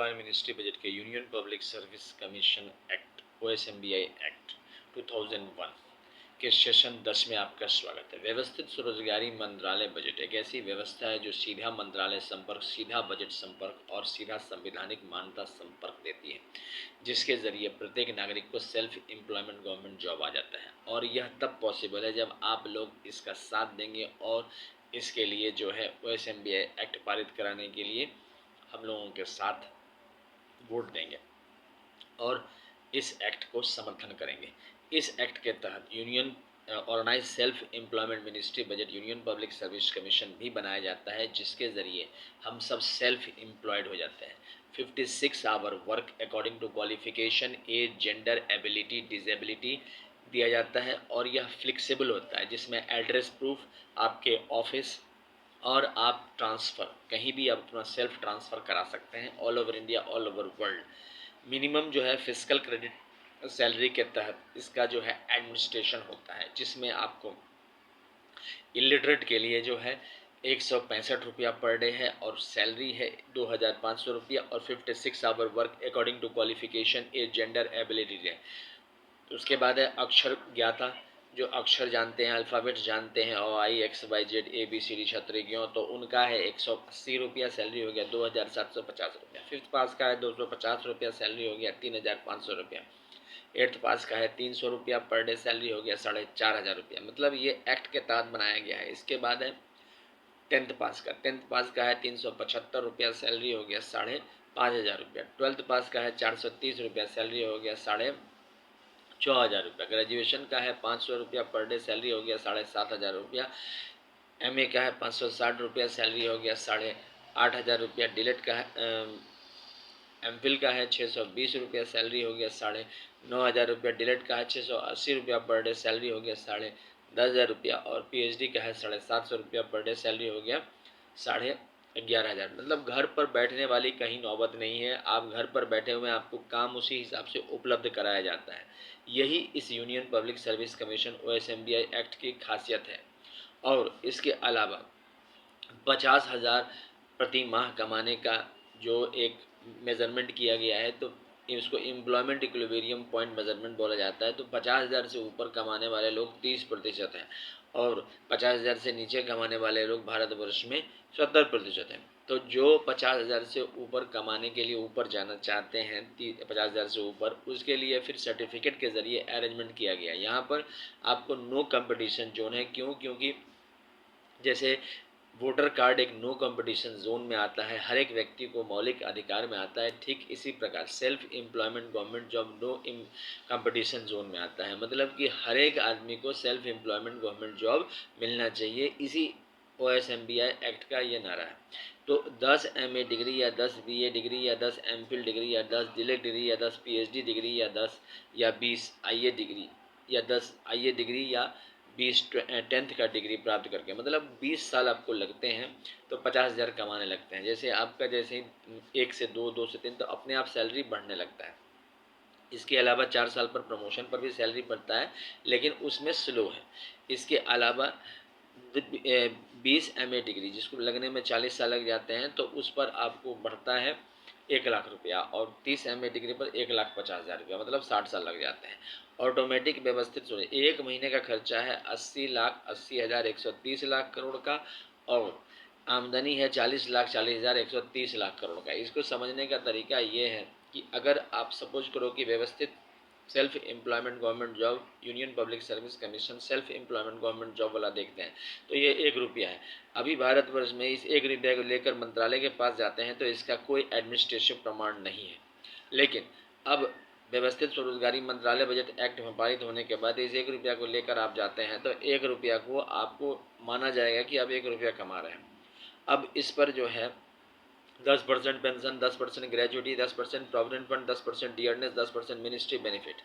Employment ministry budget के union public service commission act OSMBI act 2001 के session 10 में आपका स्वागत है। व्यवस्थित स्वरोजगारी मंत्रालय बजट एक ऐसी व्यवस्था है जो सीधा मंत्रालय संपर्क, सीधा बजट संपर्क और सीधा संवैधानिक मान्यता संपर्क देती है, जिसके जरिए प्रत्येक नागरिक को सेल्फ एम्प्लॉयमेंट गवर्नमेंट जॉब आ जाता है। और यह तब पॉसिबल है जब आप लोग इसका साथ देंगे और इसके लिए जो है OSMBI एक्ट पारित कराने के लिए हम लोगों के साथ वोट देंगे और इस एक्ट को समर्थन करेंगे। इस एक्ट के तहत union organise self employment ministry budget union public service commission भी बनाया जाता है, जिसके ज़रिए हम सब सेल्फ एम्प्लॉयड हो जाते हैं। 56 hour work according to qualification, age, gender, ability, disability दिया जाता है और यह फ्लेक्सिबल होता है, जिसमें एड्रेस प्रूफ, आपके ऑफिस और आप ट्रांसफ़र कहीं भी आप अपना सेल्फ ट्रांसफ़र करा सकते हैं, all over India, all over world. Minimum जो है फिजिकल क्रेडिट सैलरी के तहत इसका जो है एडमिनिस्ट्रेशन होता है, जिसमें आपको इलिटरेट के लिए जो है 165 रुपया पर डे है और सैलरी है 2500 रुपया और 56 hour work according to qualification, age, gender, ability है। उसके बाद है अक्षर ज्ञाता, जो अक्षर जानते हैं, अल्फ़ाबेट्स जानते हैं, OIXYZ ABCD क्षत्रियों, तो उनका है 180 रुपया, सैलरी हो गया 2750 रुपया। फिफ्थ पास का है 250 रुपया, सैलरी हो गया 3500 रुपया। एट्थ पास का है 300 रुपया पर डे, सैलरी हो गया 4500 रुपया। मतलब ये एक्ट के तहत बनाया गया है। इसके बाद है टेंथ पास का है 375 रुपया, सैलरी हो गया 5500 रुपया। ट्वेल्थ पास का है 430 रुपया, सैलरी हो गया 4000 रुपया। ग्रेजुएशन का है 500 रुपया पर डे, सैलरी हो गया 7500 रुपया। MA का है 560 रुपया, सैलरी हो गया 8500 रुपया। डिलेट का है MPhil का है 620 रुपया, सैलरी हो गया 9500 रुपया। डिलेट का है 680 रुपया पर डे, सैलरी हो गया 10500 रुपया। और PhD का है 750 रुपया पर डे, सैलरी हो गया 11,500। मतलब घर पर बैठने वाली कहीं नौबत नहीं है। आप घर पर बैठे हुए आपको काम उसी हिसाब से उपलब्ध कराया जाता है। यही इस union public service commission OSMBI act की खासियत है। और इसके अलावा 50,000 प्रति माह कमाने का जो एक मेज़रमेंट किया गया है, तो इसको एम्प्लॉयमेंट इक्विलिब्रियम पॉइंट मेज़रमेंट बोला जाता है। तो 50,000 से ऊपर कमाने वाले लोग 30% हैं और 50,000 से नीचे कमाने वाले लोग भारतवर्ष में 70% हैं। तो जो 50,000 से ऊपर कमाने के लिए ऊपर जाना चाहते हैं, 50,000 से ऊपर, उसके लिए फिर सर्टिफिकेट के ज़रिए अरेंजमेंट किया गया। यहाँ पर आपको नो कंपटीशन जोन है। क्योंकि जैसे वोटर कार्ड एक नो कंपटीशन जोन में आता है, हर एक व्यक्ति को मौलिक अधिकार में आता है, ठीक इसी प्रकार self employment government job no competition zone में आता है। मतलब कि हर एक आदमी को सेल्फ एम्प्लॉयमेंट गवर्नमेंट जॉब मिलना चाहिए। इसी OSMBI एक्ट का ये नारा है। तो 10 MA डिग्री या 10 BA डिग्री या 10 MPhil डिग्री या 10 डिलेट डिग्री या 10 PhD डिग्री या 10 या 20 IA डिग्री या 10 IA डिग्री या 20 10th का डिग्री प्राप्त करके, मतलब 20 साल आपको लगते हैं तो 50,000 कमाने लगते हैं। जैसे आपका जैसे ही 1 से 2, 2 से 3, तो अपने आप सैलरी बढ़ने लगता है। इसके अलावा 4 साल पर प्रमोशन पर भी सैलरी बढ़ता है, लेकिन उसमें स्लो है। इसके अलावा 20 MA डिग्री जिसको लगने में 40 साल लग जाते हैं, तो उस पर आपको बढ़ता है 1,00,000 रुपया और 30 MA डिग्री पर 1,50,000 रुपया, मतलब 60 साल लग जाते हैं। ऑटोमेटिक व्यवस्थित सुने, एक महीने का खर्चा है 80,80,130 लाख करोड़ का और आमदनी है 40,40,130 लाख करोड़ का। इसको समझने का तरीका ये है कि अगर आप सपोज करो कि व्यवस्थित self employment government job union public service commission self employment government job वाला देखते हैं, तो ये 1 रुपया है। अभी भारतवर्ष में इस 1 रुपये को लेकर मंत्रालय के पास जाते हैं तो इसका कोई एडमिनिस्ट्रेटिव प्रमाण नहीं है। लेकिन अब व्यवस्थित स्वरोजगारी मंत्रालय बजट एक्ट में पारित होने के बाद इस 1 रुपया को लेकर आप जाते हैं तो 1 रुपया को आपको माना जाएगा कि आप 1 रुपया कमा रहे हैं। अब इस पर जो है 10% pension, 10% gratuity, 10% provident fund, 10% dearness, 10% ministry benefit,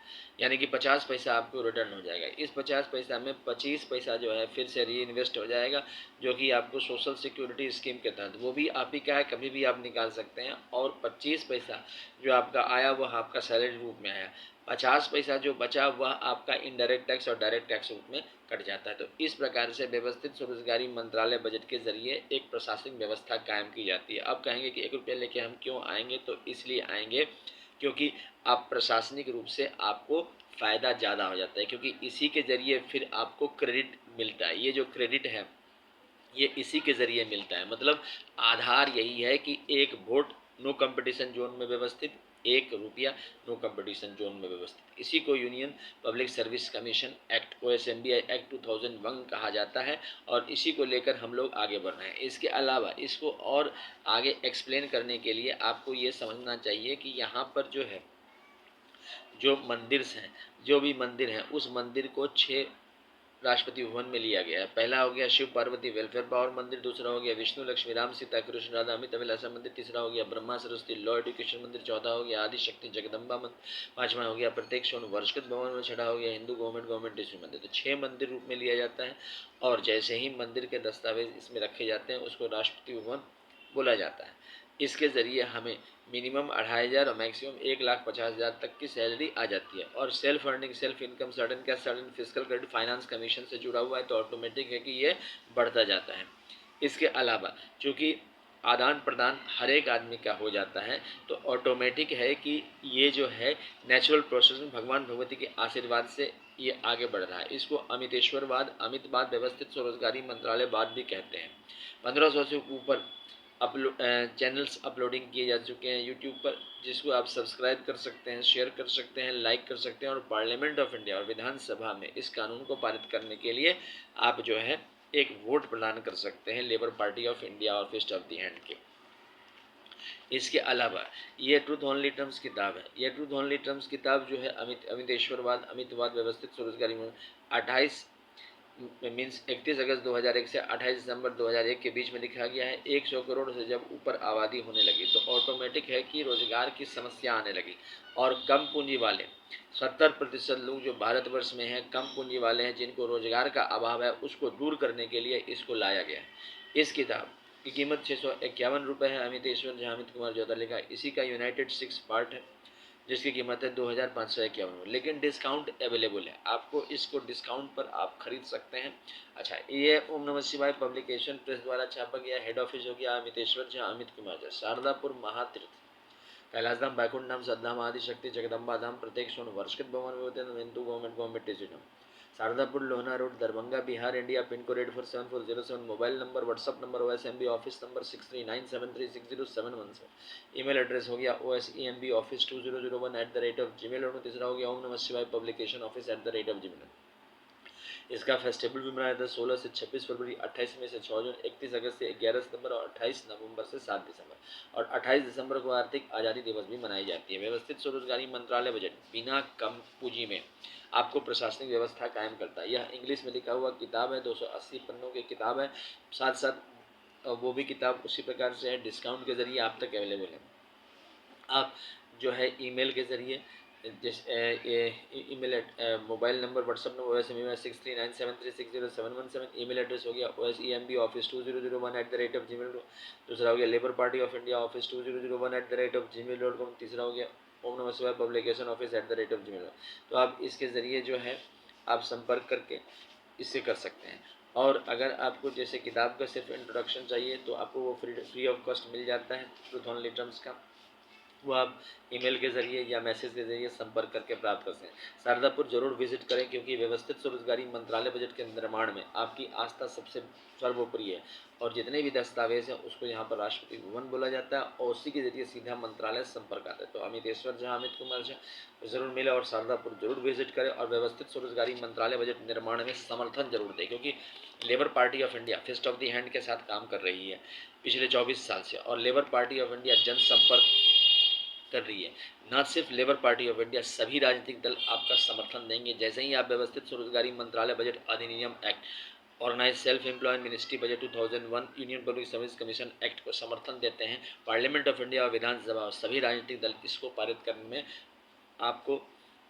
यानी कि 50 पैसा आपको रिटर्न हो जाएगा। इस 50 पैसा में 25 पैसा जो है फिर से री इन्वेस्ट हो जाएगा, जो कि आपको सोशल सिक्योरिटी स्कीम के तहत, वो भी आप ही का है, कभी भी आप निकाल सकते हैं। और 25 पैसा जो आपका आया वो आपका सैलरी रूप में आया। 50 पैसा जो बचा वह आपका इनडायरेक्ट टैक्स और डायरेक्ट टैक्स रूप में कट जाता है। तो इस प्रकार से व्यवस्थित स्वरोजगारी मंत्रालय बजट के जरिए एक प्रशासनिक व्यवस्था कायम की जाती है। अब कहेंगे कि 1 रुपया लेके हम क्यों आएंगे, तो इसलिए आएंगे क्योंकि आप प्रशासनिक रूप से आपको फ़ायदा ज़्यादा हो जाता है, क्योंकि इसी के ज़रिए फिर आपको क्रेडिट मिलता है। ये जो क्रेडिट है ये इसी के ज़रिए मिलता है। मतलब आधार यही है कि एक वोट नो कंपटीशन जोन में व्यवस्थित, 1 रुपया नो कंपटीशन जोन में व्यवस्थित। इसी को union public service commission act OSMBI act 2001 कहा जाता है और इसी को लेकर हम लोग आगे बढ़ रहे हैं। इसके अलावा इसको और आगे एक्सप्लेन करने के लिए आपको ये समझना चाहिए कि यहाँ पर जो है जो मंदिर हैं, जो भी मंदिर हैं उस मंदिर को 6 राष्ट्रपति भवन में लिया गया है। पहला हो गया शिव पार्वती वेलफेयर पावर मंदिर, दूसरा हो गया विष्णु लक्ष्मी राम सीता कृष्ण राधा अमित अभिलाषा मंदिर, तीसरा हो गया ब्रह्मा सरस्वती लॉ एजुकेशन मंदिर, चौथा हो गया आदि शक्ति जगदम्बा मंदिर, पांचवा हो गया प्रत्येक सोन वर्षकृत भवन में, छठा हो गया हिंदू गवर्नमेंट डिस्ट्रिक्ट मंदिर। तो 6 मंदिर रूप में लिया जाता है और जैसे ही मंदिर के दस्तावेज इसमें रखे जाते हैं उसको राष्ट्रपति भवन बोला जाता है। इसके ज़रिए हमें मिनिमम 2500 और मैक्सिमम 1,50,000 तक की सैलरी आ जाती है। और self earning self income sudden क्या sudden physical credit finance commission से जुड़ा हुआ है तो ऑटोमेटिक है कि ये बढ़ता जाता है। इसके अलावा चूँकि आदान प्रदान हर एक आदमी का हो जाता है तो ऑटोमेटिक है कि ये जो है नेचुरल प्रोसेस में भगवान भगवती के आशीर्वाद से ये आगे बढ़ रहा है। इसको अमितेश्वरवाद अमितवाद व्यवस्थित स्वरोजगारी मंत्रालयवाद भी कहते हैं। 1500 से ऊपर चैनल्स अपलोडिंग किए जा चुके हैं यूट्यूब पर, जिसको आप सब्सक्राइब कर सकते हैं, शेयर कर सकते हैं, लाइक कर सकते हैं और पार्लियामेंट ऑफ इंडिया और विधानसभा में इस कानून को पारित करने के लिए आप जो है एक वोट प्रदान कर सकते हैं लेबर पार्टी ऑफ इंडिया और फिस्ट ऑफ द हैंड के। इसके अलावा ये ट्रूथ ओनली टर्म्स किताब है। ये ट्रूथ ओनली टर्म्स किताब जो है अमितेश्वरवाद अमितवाद व्यवस्थित स्वरोजगारी में 28 मीन्स 31 अगस्त 2001 से 28 दिसंबर 2001 के बीच में लिखा गया है। 100 करोड़ से जब ऊपर आबादी होने लगी तो ऑटोमेटिक है कि रोजगार की समस्या आने लगी और कम पूंजी वाले 70% लोग जो भारतवर्ष में हैं कम पूंजी वाले हैं जिनको रोजगार का अभाव है उसको दूर करने के लिए इसको लाया गया है। इस किताब की कीमत 651 रुपये है। अमितेश्वर जहाँ अमित कुमार जोधा लिखा है। इसी का यूनाइटेड 6 पार्ट है जिसकी कीमत है 2551, लेकिन डिस्काउंट अवेलेबल है। आपको इसको डिस्काउंट पर आप खरीद सकते हैं। अच्छा, ये ओम नमः शिवाय पब्लिकेशन प्रेस द्वारा छापा गया। हेड ऑफिस हो गया अमितेश्वर झा अमित कुमार झा, शारदापुर महातीर्थ कैलाश धाम बैकुंठ धाम सद्धाम आदि शक्ति जगदम्बा धाम प्रत्येक सोन वर्षकृत भवन में होते हैं। Hindu government district Shardapur Lohna road Darbhanga Bihar India, pin code 847407, mobile number WhatsApp number OSMB office number 6397360717। Email address हो गया OSEMBoffice2001@gmail.com। तीसरा हो गया ओम नमः शिवाय पब्लिकेशन office@gmail। इसका फेस्टिवल भी मनाया जाता है 16 से 26 फरवरी, 28 मई से 6 जून, 31 अगस्त से 11 सितंबर और 28 नवंबर से 7 दिसंबर। और 28 दिसंबर को आर्थिक आज़ादी दिवस भी मनाई जाती है। व्यवस्थित स्वरोजगारी मंत्रालय बजट बिना कम पूंजी में आपको प्रशासनिक व्यवस्था कायम करता है। यह इंग्लिश में लिखा हुआ किताब है, 280 पन्नों की किताब है। साथ साथ वो भी किताब उसी प्रकार से है, डिस्काउंट के ज़रिए आप तक अवेलेबल है। आप जो है ईमेल के ज़रिए जिस email mobile number WhatsApp number OSMB 6397360717। Email address हो गया OSEMBoffice2001@gmail। दूसरा हो गया Labour Party of India office 2001@gmail.com। तीसरा हो गया ओम नमः शिवाय पब्लिकेशन office@gmail। तो आप इसके ज़रिए जो है आप संपर्क करके इससे कर सकते हैं। और अगर आपको जैसे किताब का सिर्फ इंट्रोडक्शन चाहिए तो आपको वो फ्री ऑफ कॉस्ट मिल जाता है ट्रूथ ओनली टर्म्स का। वो आप ईमेल के ज़रिए या मैसेज के ज़रिए संपर्क करके प्राप्त कर सकते हैं। शारदापुर जरूर विजिट करें क्योंकि व्यवस्थित स्वरोजगारी मंत्रालय बजट के निर्माण में आपकी आस्था सबसे सर्वोपरि है और जितने भी दस्तावेज हैं उसको यहाँ पर राष्ट्रपति भवन बोला जाता है और उसी के जरिए सीधा मंत्रालय संपर्क आता है। तो अमितेश्वर झा अमित कुमार झा जरूर मिले और शारदापुर जरूर विजिट करें और व्यवस्थित स्वरोजगारी मंत्रालय बजट निर्माण में समर्थन जरूर दें क्योंकि Labour Party of India fist of the hand के साथ काम कर रही है पिछले 24 साल से और लेबर पार्टी ऑफ इंडिया जनसंपर्क कर रही है। न सिर्फ लेबर पार्टी ऑफ इंडिया सभी राजनीतिक दल आपका समर्थन देंगे। जैसे ही आप व्यवस्थित स्वरोजगारी मंत्रालय बजट अधिनियम act organise self employed ministry budget 2001 union public service commission act को समर्थन देते हैं, पार्लियामेंट ऑफ इंडिया और विधानसभा और सभी राजनीतिक दल इसको पारित करने में आपको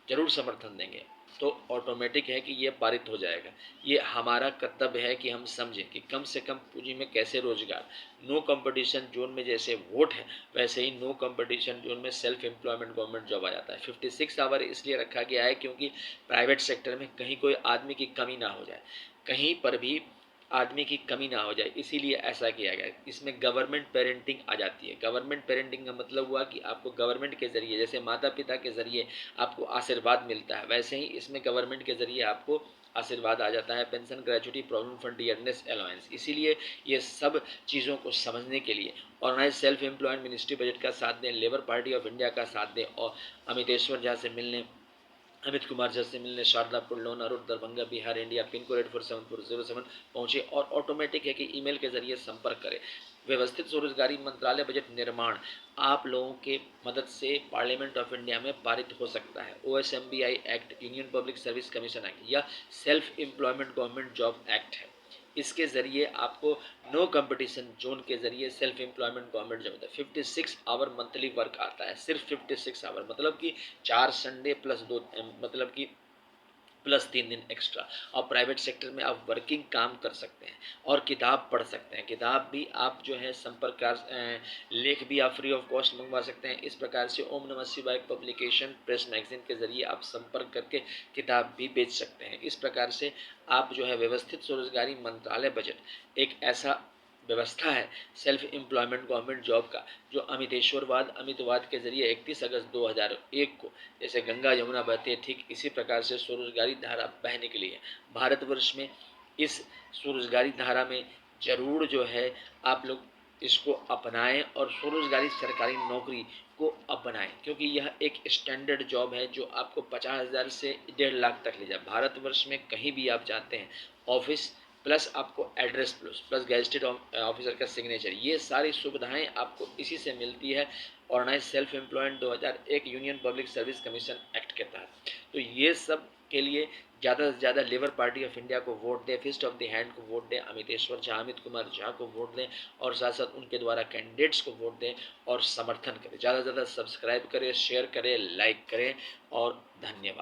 जरूर समर्थन देंगे। तो ऑटोमेटिक है कि ये पारित हो जाएगा। ये हमारा कर्तव्य है कि हम समझें कि कम से कम पूंजी में कैसे रोजगार, नो कंपटीशन जोन में जैसे वोट है वैसे ही नो कंपटीशन जोन में सेल्फ एम्प्लॉयमेंट गवर्नमेंट जॉब आ जाता है। 56 आवर इसलिए रखा गया है क्योंकि प्राइवेट सेक्टर में कहीं कोई आदमी की कमी ना हो जाए, कहीं पर भी आदमी की कमी ना हो जाए, इसीलिए ऐसा किया गया है। इसमें गवर्नमेंट पेरेंटिंग आ जाती है। गवर्नमेंट पेरेंटिंग का मतलब हुआ कि आपको गवर्नमेंट के ज़रिए, जैसे माता पिता के ज़रिए आपको आशीर्वाद मिलता है, वैसे ही इसमें गवर्नमेंट के ज़रिए आपको आशीर्वाद आ जाता है। Pension, gratuity, provident fund, dearness allowance. इसीलिए ये सब चीज़ों को समझने के लिए organise self employed ministry budget का साथ दें, लेबर पार्टी ऑफ इंडिया का साथ दें और अमितेश्वर झा से मिलने, अमित कुमार झा से मिलने Shardapur, Lonar, Darbhanga, Bihar, India, pin code 847407 पहुंचे और ऑटोमेटिक है कि ईमेल के जरिए संपर्क करें। व्यवस्थित स्वरोजगारी मंत्रालय बजट निर्माण आप लोगों के मदद से पार्लियामेंट ऑफ इंडिया में पारित हो सकता है। OSMBI act, union public service commission act या self employment government job act है। इसके ज़रिए आपको नो कंपटीशन जोन के ज़रिए सेल्फ एम्प्लॉयमेंट गवर्नमेंट जॉब होता है। 56 आवर मंथली वर्क आता है, सिर्फ 56 आवर, मतलब कि 4 संडे प्लस 2, मतलब कि प्लस 3 दिन एक्स्ट्रा। और प्राइवेट सेक्टर में आप वर्किंग काम कर सकते हैं और किताब पढ़ सकते हैं। किताब भी आप जो है संपर्क लेख भी आप फ्री ऑफ कॉस्ट मंगवा सकते हैं। इस प्रकार से ओम नमः शिवाय पब्लिकेशन प्रेस मैगजीन के जरिए आप संपर्क करके किताब भी बेच सकते हैं। इस प्रकार से आप जो है व्यवस्थित स्वरोजगारी मंत्रालय बजट एक ऐसा व्यवस्था है सेल्फ एम्प्लॉयमेंट गवर्नमेंट जॉब का, जो अमितेश्वरवाद, अमितवाद के जरिए 31 अगस्त 2001 को जैसे गंगा यमुना बहती है, ठीक इसी प्रकार से स्वरोजगारी धारा बहने के लिए भारतवर्ष में इस स्वरोजगारी धारा में जरूर जो है आप लोग इसको अपनाएं और स्वरोजगारी सरकारी नौकरी को अपनाएं, क्योंकि यह एक स्टैंडर्ड जॉब है जो आपको 50,000 से 1.5 लाख तक ले जाए। भारतवर्ष में कहीं भी आप जाते हैं, ऑफिस प्लस आपको address plus plus gazetted officer का सिग्नेचर, ये सारी सुविधाएं आपको इसी से मिलती है organise self employed 2001 union public service commission act के तहत। तो ये सब के लिए ज़्यादा से ज़्यादा लेबर पार्टी ऑफ इंडिया को वोट दें, फिस्ट ऑफ द हैंड को वोट दें, अमितेश्वर झा, अमित कुमार झा को वोट दें और साथ साथ उनके द्वारा कैंडिडेट्स को वोट दें और समर्थन करें। ज़्यादा से ज़्यादा सब्सक्राइब करें, शेयर करें, लाइक करें और धन्यवाद।